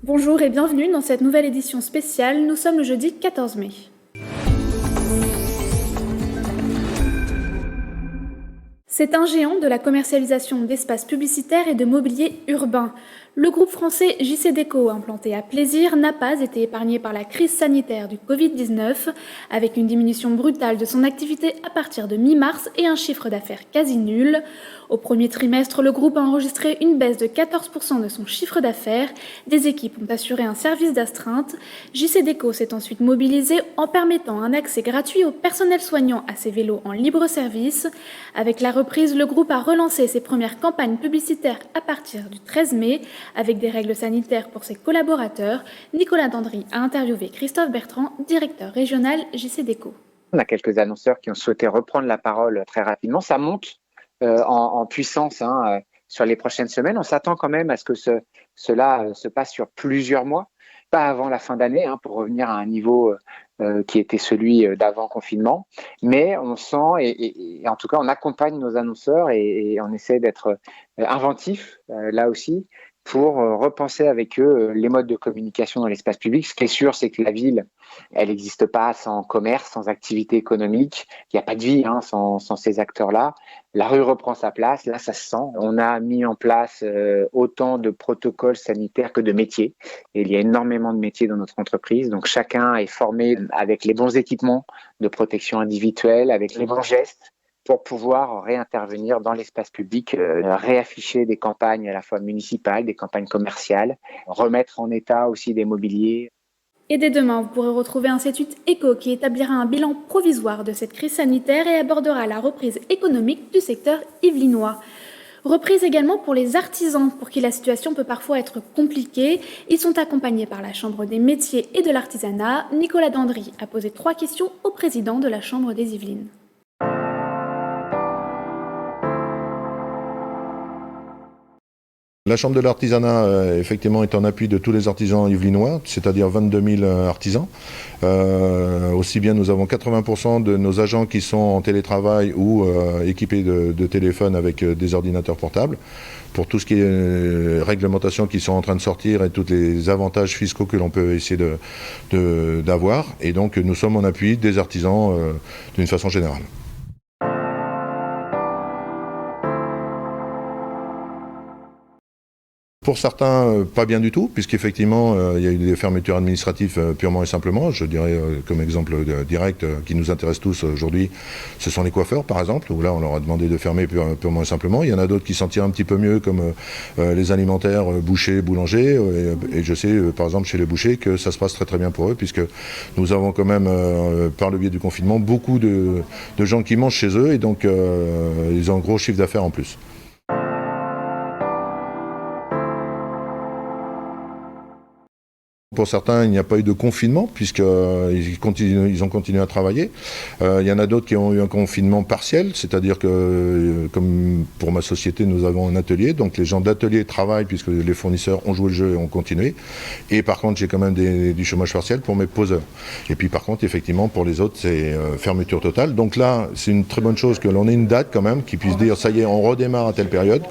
Bonjour et bienvenue dans cette nouvelle édition spéciale. Nous sommes le jeudi 14 mai. C'est un géant de la commercialisation d'espaces publicitaires et de mobilier urbain. Le groupe français JCDecaux, implanté à Plaisir, n'a pas été épargné par la crise sanitaire du Covid-19, avec une diminution brutale de son activité à partir de mi-mars et un chiffre d'affaires quasi nul. Au premier trimestre, le groupe a enregistré une baisse de 14% de son chiffre d'affaires. Des équipes ont assuré un service d'astreinte. JCDecaux s'est ensuite mobilisé en permettant un accès gratuit au personnel soignant à ses vélos en libre service. Avec la reprise, le groupe a relancé ses premières campagnes publicitaires à partir du 13 mai, avec des règles sanitaires pour ses collaborateurs. Nicolas Dandry a interviewé Christophe Bertrand, directeur régional JCDecaux. On a quelques annonceurs qui ont souhaité reprendre la parole très rapidement. Ça monte en puissance sur les prochaines semaines. On s'attend quand même à ce que cela se passe sur plusieurs mois, pas avant la fin d'année, pour revenir à un niveau qui était celui d'avant confinement. Mais on sent, et en tout cas on accompagne nos annonceurs et on essaie d'être inventif là aussi, pour repenser avec eux les modes de communication dans l'espace public. Ce qui est sûr, c'est que la ville, elle n'existe pas sans commerce, sans activité économique. Il n'y a pas de vie sans ces acteurs-là. La rue reprend sa place, là ça se sent. On a mis en place autant de protocoles sanitaires que de métiers. Et il y a énormément de métiers dans notre entreprise. Donc chacun est formé avec les bons équipements de protection individuelle, avec les bons gestes, pour pouvoir réintervenir dans l'espace public, réafficher des campagnes à la fois municipales, des campagnes commerciales, remettre en état aussi des mobiliers. Et dès demain, vous pourrez retrouver un site éco qui établira un bilan provisoire de cette crise sanitaire et abordera la reprise économique du secteur yvelinois. Reprise également pour les artisans, pour qui la situation peut parfois être compliquée. Ils sont accompagnés par la Chambre des métiers et de l'artisanat. Nicolas Dandry a posé 3 questions au président de la Chambre des Yvelines. La Chambre de l'artisanat, effectivement, est en appui de tous les artisans yvelinois, c'est-à-dire 22 000 artisans. Aussi bien, nous avons 80% de nos agents qui sont en télétravail ou équipés de téléphones avec des ordinateurs portables. Pour tout ce qui est réglementations qui sont en train de sortir et tous les avantages fiscaux que l'on peut essayer d'avoir. Et donc, nous sommes en appui des artisans d'une façon générale. Pour certains, pas bien du tout, puisqu'effectivement, il y a eu des fermetures administratives purement et simplement. Je dirais, comme exemple direct, qui nous intéresse tous aujourd'hui, ce sont les coiffeurs, par exemple, où là, on leur a demandé de fermer purement et simplement. Il y en a d'autres qui s'en tirent un petit peu mieux, comme les alimentaires, bouchers, boulangers. Et je sais, par exemple, chez les bouchers, que ça se passe très très bien pour eux, puisque nous avons quand même, par le biais du confinement, beaucoup de gens qui mangent chez eux, et donc ils ont un gros chiffre d'affaires en plus. Pour certains, il n'y a pas eu de confinement, puisqu'ils ont continué à travailler. Il y en a d'autres qui ont eu un confinement partiel, c'est-à-dire que, comme pour ma société, nous avons un atelier, donc les gens d'atelier travaillent, puisque les fournisseurs ont joué le jeu et ont continué. Et par contre, j'ai quand même du chômage partiel pour mes poseurs. Et puis par contre, effectivement, pour les autres, c'est fermeture totale. Donc là, c'est une très bonne chose que l'on ait une date quand même, qui puisse dire, ça y est, on redémarre à telle période.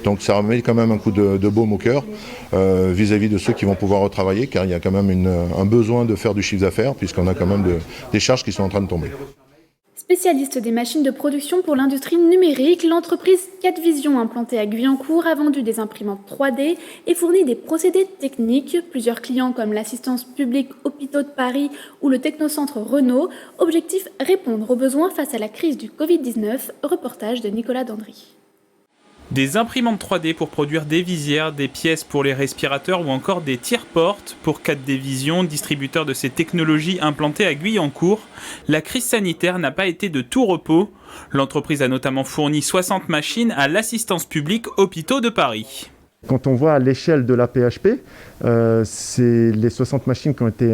Donc ça remet quand même un coup de baume au cœur vis-à-vis de ceux qui vont pouvoir retravailler, car il y a quand même un besoin de faire du chiffre d'affaires, puisqu'on a quand même des charges qui sont en train de tomber. Spécialiste des machines de production pour l'industrie numérique, l'entreprise 4Vision, implantée à Guyancourt, a vendu des imprimantes 3D et fournit des procédés techniques. Plusieurs clients comme l'assistance publique Hôpitaux de Paris ou le technocentre Renault. Objectif, répondre aux besoins face à la crise du Covid-19. Reportage de Nicolas Dandry. Des imprimantes 3D pour produire des visières, des pièces pour les respirateurs ou encore des tire-portes pour 4D Vision, distributeur de ces technologies implantées à Guyancourt. La crise sanitaire n'a pas été de tout repos. L'entreprise a notamment fourni 60 machines à l'assistance publique Hôpitaux de Paris. Quand on voit à l'échelle de la PHP, c'est les 60 machines qui ont été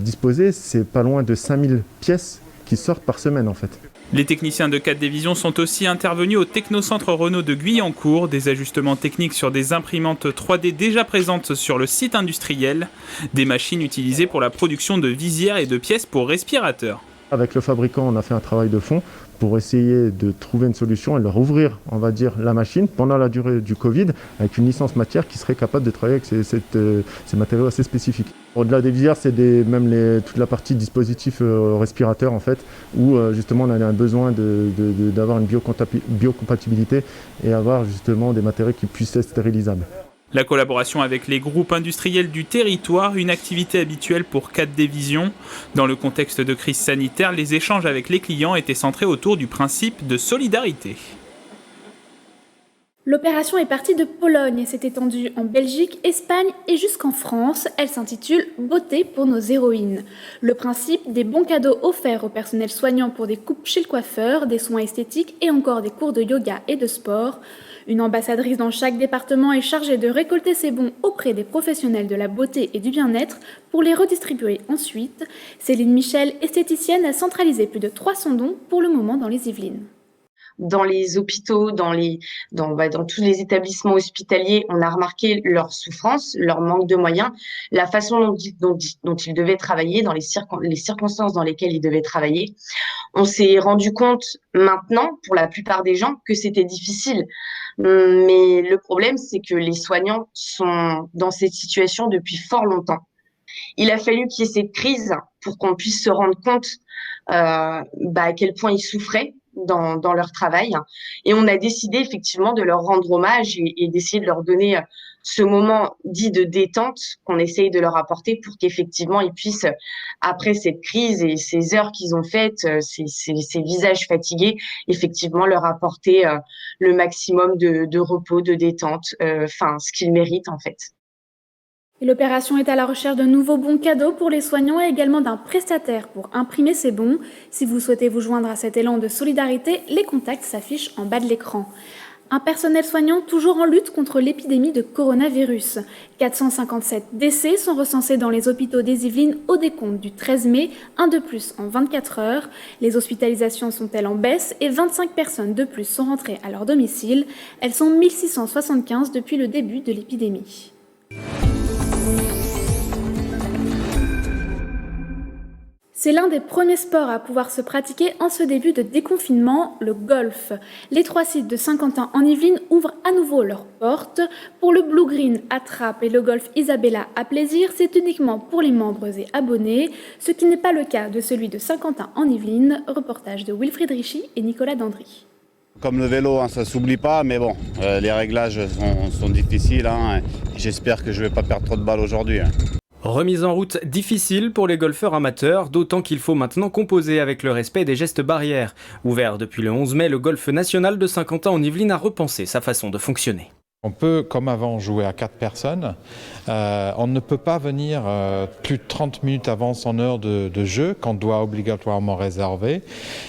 disposées, c'est pas loin de 5000 pièces qui sortent par semaine en fait. Les techniciens de 4D Vision sont aussi intervenus au technocentre Renault de Guyancourt, des ajustements techniques sur des imprimantes 3D déjà présentes sur le site industriel, des machines utilisées pour la production de visières et de pièces pour respirateurs. Avec le fabricant, on a fait un travail de fond pour essayer de trouver une solution et leur ouvrir, on va dire, la machine pendant la durée du Covid avec une licence matière qui serait capable de travailler avec ces matériaux assez spécifiques. Au-delà des visières, c'est toute la partie dispositif respirateur en fait, où justement on a un besoin d'avoir une biocompatibilité et avoir justement des matériaux qui puissent être stérilisables. La collaboration avec les groupes industriels du territoire, une activité habituelle pour 4D Vision. Dans le contexte de crise sanitaire, les échanges avec les clients étaient centrés autour du principe de solidarité. L'opération est partie de Pologne et s'est étendue en Belgique, Espagne et jusqu'en France. Elle s'intitule « Beauté pour nos héroïnes ». Le principe des bons cadeaux offerts au personnel soignant pour des coupes chez le coiffeur, des soins esthétiques et encore des cours de yoga et de sport. Une ambassadrice dans chaque département est chargée de récolter ces bons auprès des professionnels de la beauté et du bien-être pour les redistribuer ensuite. Céline Michel, esthéticienne, a centralisé plus de 300 dons pour le moment dans les Yvelines. Dans les hôpitaux, dans tous les établissements hospitaliers, on a remarqué leur souffrance, leur manque de moyens, la façon dont ils devaient travailler, dans les circonstances dans lesquelles ils devaient travailler. On s'est rendu compte maintenant, pour la plupart des gens, que c'était difficile. Mais le problème, c'est que les soignants sont dans cette situation depuis fort longtemps. Il a fallu qu'il y ait cette crise pour qu'on puisse se rendre compte à quel point ils souffraient dans leur travail. Et on a décidé effectivement de leur rendre hommage et d'essayer de leur donner ce moment dit de détente qu'on essaye de leur apporter pour qu'effectivement ils puissent, après cette crise et ces heures qu'ils ont faites, ces visages fatigués, effectivement leur apporter le maximum de repos, de détente, ce qu'ils méritent en fait. Et l'opération est à la recherche de nouveaux bons cadeaux pour les soignants et également d'un prestataire pour imprimer ces bons. Si vous souhaitez vous joindre à cet élan de solidarité, les contacts s'affichent en bas de l'écran. Un personnel soignant toujours en lutte contre l'épidémie de coronavirus. 457 décès sont recensés dans les hôpitaux des Yvelines au décompte du 13 mai, un de plus en 24 heures. Les hospitalisations sont-elles en baisse et 25 personnes de plus sont rentrées à leur domicile. Elles sont 1675 depuis le début de l'épidémie. C'est l'un des premiers sports à pouvoir se pratiquer en ce début de déconfinement, le golf. Les 3 sites de Saint-Quentin en Yvelines ouvrent à nouveau leurs portes. Pour le Blue Green à Trappes et le golf Isabella à Plaisir, c'est uniquement pour les membres et abonnés, ce qui n'est pas le cas de celui de Saint-Quentin en Yvelines. Reportage de Wilfried Richy et Nicolas Dandry. Comme le vélo, ça ne s'oublie pas, mais bon, les réglages sont difficiles. J'espère que je ne vais pas perdre trop de balles aujourd'hui. Remise en route difficile pour les golfeurs amateurs, d'autant qu'il faut maintenant composer avec le respect des gestes barrières. Ouvert depuis le 11 mai, le golf national de Saint-Quentin en Yvelines a repensé sa façon de fonctionner. On peut, comme avant, jouer à 4 personnes. On ne peut pas venir plus de 30 minutes avant son heure de jeu, qu'on doit obligatoirement réserver.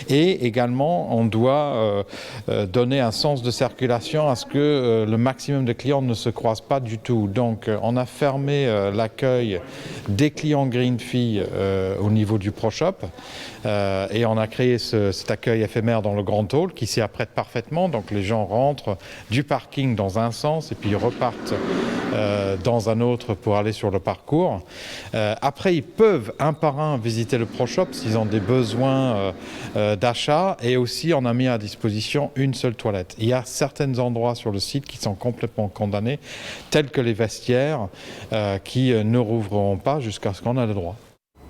Et également, on doit donner un sens de circulation à ce que le maximum de clients ne se croisent pas du tout. Donc, on a fermé l'accueil des clients Green Fee au niveau du Pro Shop. Et on a créé cet accueil éphémère dans le Grand Hall qui s'y apprête parfaitement. Donc, les gens rentrent du parking dans un sens et puis ils repartent dans un autre pour aller sur le parcours. Après, ils peuvent un par un visiter le Pro Shop s'ils ont des besoins d'achat, et aussi on a mis à disposition une seule toilette. Il y a certains endroits sur le site qui sont complètement condamnés, tels que les vestiaires qui ne rouvriront pas jusqu'à ce qu'on ait le droit.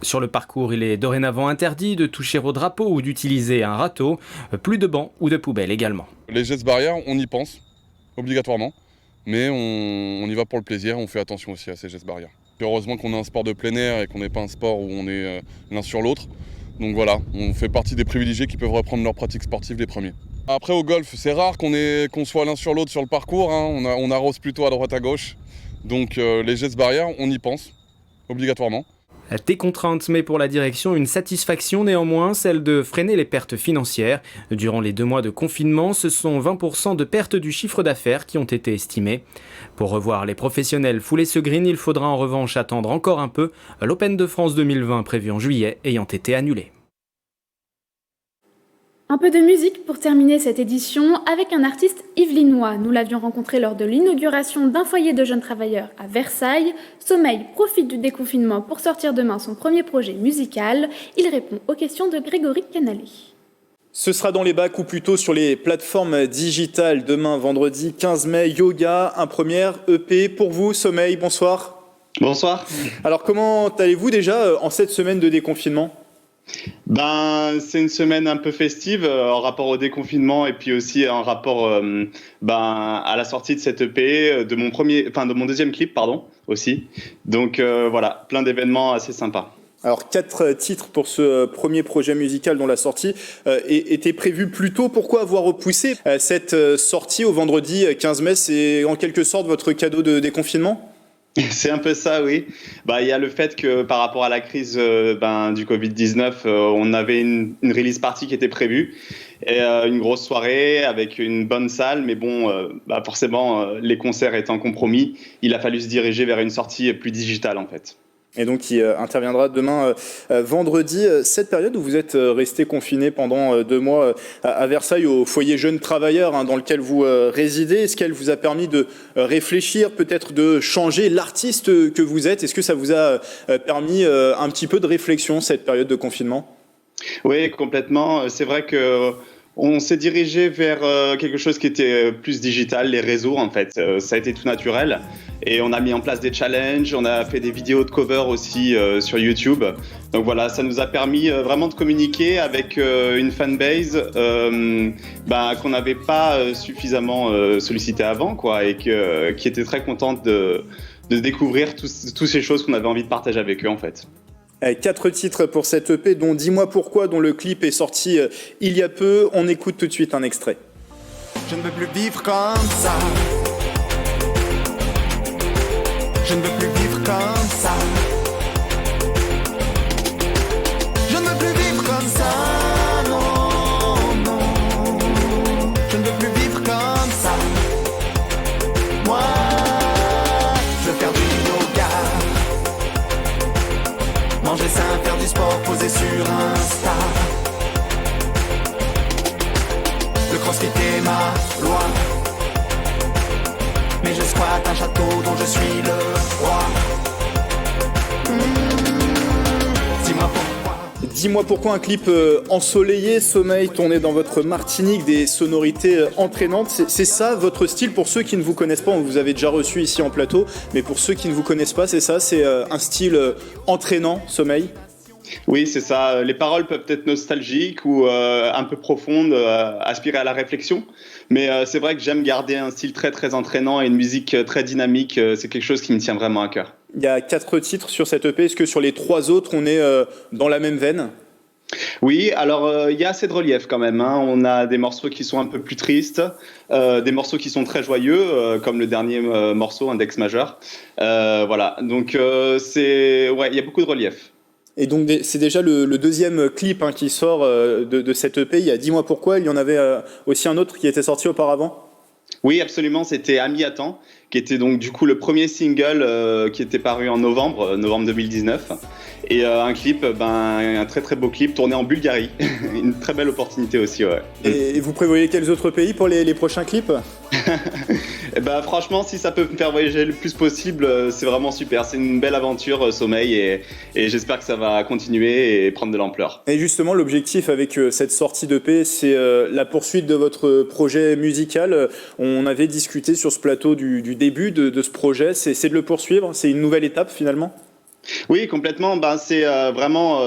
Sur le parcours, il est dorénavant interdit de toucher au drapeau ou d'utiliser un râteau, plus de bancs ou de poubelles également. Les gestes barrières, on y pense, obligatoirement, mais on y va pour le plaisir, on fait attention aussi à ces gestes barrières. Heureusement qu'on a un sport de plein air et qu'on n'est pas un sport où on est l'un sur l'autre, donc voilà, on fait partie des privilégiés qui peuvent reprendre leur pratique sportive les premiers. Après au golf, c'est rare qu'on soit l'un sur l'autre sur le parcours, on arrose plutôt à droite à gauche, donc les gestes barrières, on y pense, obligatoirement. Des contraintes, mais pour la direction, une satisfaction néanmoins, celle de freiner les pertes financières. Durant les 2 mois de confinement, ce sont 20% de pertes du chiffre d'affaires qui ont été estimés. Pour revoir les professionnels fouler ce green, il faudra en revanche attendre encore un peu, l'Open de France 2020 prévu en juillet ayant été annulé. Un peu de musique pour terminer cette édition avec un artiste yvelinois. Nous l'avions rencontré lors de l'inauguration d'un foyer de jeunes travailleurs à Versailles. Sommeil profite du déconfinement pour sortir demain son premier projet musical. Il répond aux questions de Grégory Canalé. Ce sera dans les bacs ou plutôt sur les plateformes digitales demain vendredi 15 mai. Yoga, un premier EP pour vous. Sommeil, bonsoir. Bonsoir. Alors comment allez-vous déjà en cette semaine de déconfinement ? C'est une semaine un peu festive en rapport au déconfinement et puis aussi en rapport à la sortie de cette EP, de mon deuxième clip, aussi. Donc voilà, plein d'événements assez sympas. Alors 4 titres pour ce premier projet musical dont la sortie était prévue plus tôt. Pourquoi avoir repoussé cette sortie au vendredi 15 mai ? C'est en quelque sorte votre cadeau de déconfinement ? C'est un peu ça, oui. Il y a le fait que par rapport à la crise du Covid-19, on avait une release party qui était prévue, et une grosse soirée avec une bonne salle, mais forcément, les concerts étant compromis, il a fallu se diriger vers une sortie plus digitale en fait. Et donc qui interviendra demain vendredi. Cette période où vous êtes resté confiné pendant 2 mois à Versailles au foyer jeunes travailleurs dans lequel vous résidez, est-ce qu'elle vous a permis de réfléchir, peut-être de changer l'artiste que vous êtes ? Est-ce que ça vous a permis un petit peu de réflexion cette période de confinement ? Oui, complètement. C'est vrai que on s'est dirigé vers quelque chose qui était plus digital, les réseaux en fait. Ça a été tout naturel et on a mis en place des challenges, on a fait des vidéos de cover aussi sur YouTube. Donc voilà, ça nous a permis vraiment de communiquer avec une fanbase qu'on n'avait pas suffisamment sollicité avant, quoi, et qui était très contente de découvrir toutes ces choses qu'on avait envie de partager avec eux en fait. 4 titres pour cette EP, dont Dis-moi pourquoi, dont le clip est sorti il y a peu. On écoute tout de suite un extrait. Je ne veux plus vivre comme ça. Je ne veux plus vivre comme ça. Je ne veux plus vivre comme ça. Non, non. Je ne veux plus vivre comme ça. Moi, je veux faire du yoga. Manger sain, faire du sport, poser sur Insta. Le crossfit est ma loi. Mais je squatte un château dont je suis le roi. Dis-moi pourquoi. Dis-moi pourquoi, un clip ensoleillé, Sommeil, tourné dans votre Martinique, des sonorités entraînantes. C'est ça votre style pour ceux qui ne vous connaissent pas, on vous avez déjà reçu ici en plateau, mais pour ceux qui ne vous connaissent pas, c'est ça, c'est un style entraînant, Sommeil ? Oui, c'est ça. Les paroles peuvent être nostalgiques ou un peu profondes, aspirer à la réflexion. Mais c'est vrai que j'aime garder un style très très entraînant et une musique très dynamique. C'est quelque chose qui me tient vraiment à cœur. Il y a 4 titres sur cette EP. Est-ce que sur les 3 autres, on est dans la même veine ? Oui, alors il y a assez de relief quand même. On a des morceaux qui sont un peu plus tristes, des morceaux qui sont très joyeux, comme le dernier morceau, Index majeur. Voilà, donc il y a beaucoup de relief. Et donc c'est déjà le deuxième clip qui sort de cette EP. Il y a Dis-moi pourquoi, il y en avait aussi un autre qui était sorti auparavant ? Oui, absolument, c'était Ami à temps, qui était donc du coup le premier single qui était paru en novembre 2019. Et un clip, un très très beau clip tourné en Bulgarie. Une très belle opportunité aussi, ouais. Et vous prévoyez quels autres pays pour les prochains clips ? Franchement, si ça peut me faire voyager le plus possible, c'est vraiment super. C'est une belle aventure, Sommeil, et j'espère que ça va continuer et prendre de l'ampleur. Et justement, l'objectif avec cette sortie d'EP, c'est la poursuite de votre projet musical. On avait discuté sur ce plateau du début de ce projet. C'est de le poursuivre ? C'est une nouvelle étape finalement ? Oui, complètement. C'est vraiment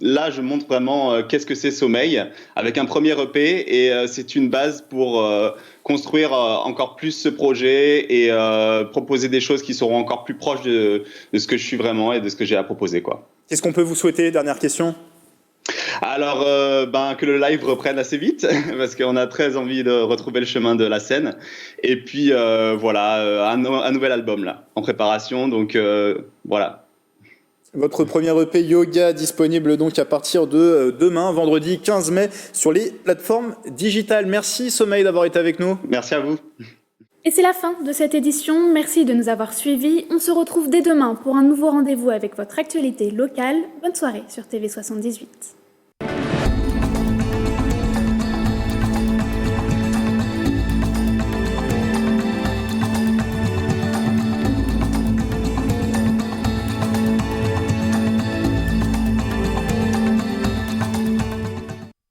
là, je montre vraiment qu'est-ce que c'est Sommeil avec un premier EP, et c'est une base pour construire encore plus ce projet et proposer des choses qui seront encore plus proches de ce que je suis vraiment et de ce que j'ai à proposer, quoi. Qu'est-ce qu'on peut vous souhaiter ? Dernière question. Alors, que le live reprenne assez vite, parce qu'on a très envie de retrouver le chemin de la scène. Et puis, un nouvel album là, en préparation. Donc, voilà. Votre premier EP Yoga, disponible donc à partir de demain, vendredi 15 mai, sur les plateformes digitales. Merci Sommeil d'avoir été avec nous. Merci à vous. Et c'est la fin de cette édition. Merci de nous avoir suivis. On se retrouve dès demain pour un nouveau rendez-vous avec votre actualité locale. Bonne soirée sur TV78.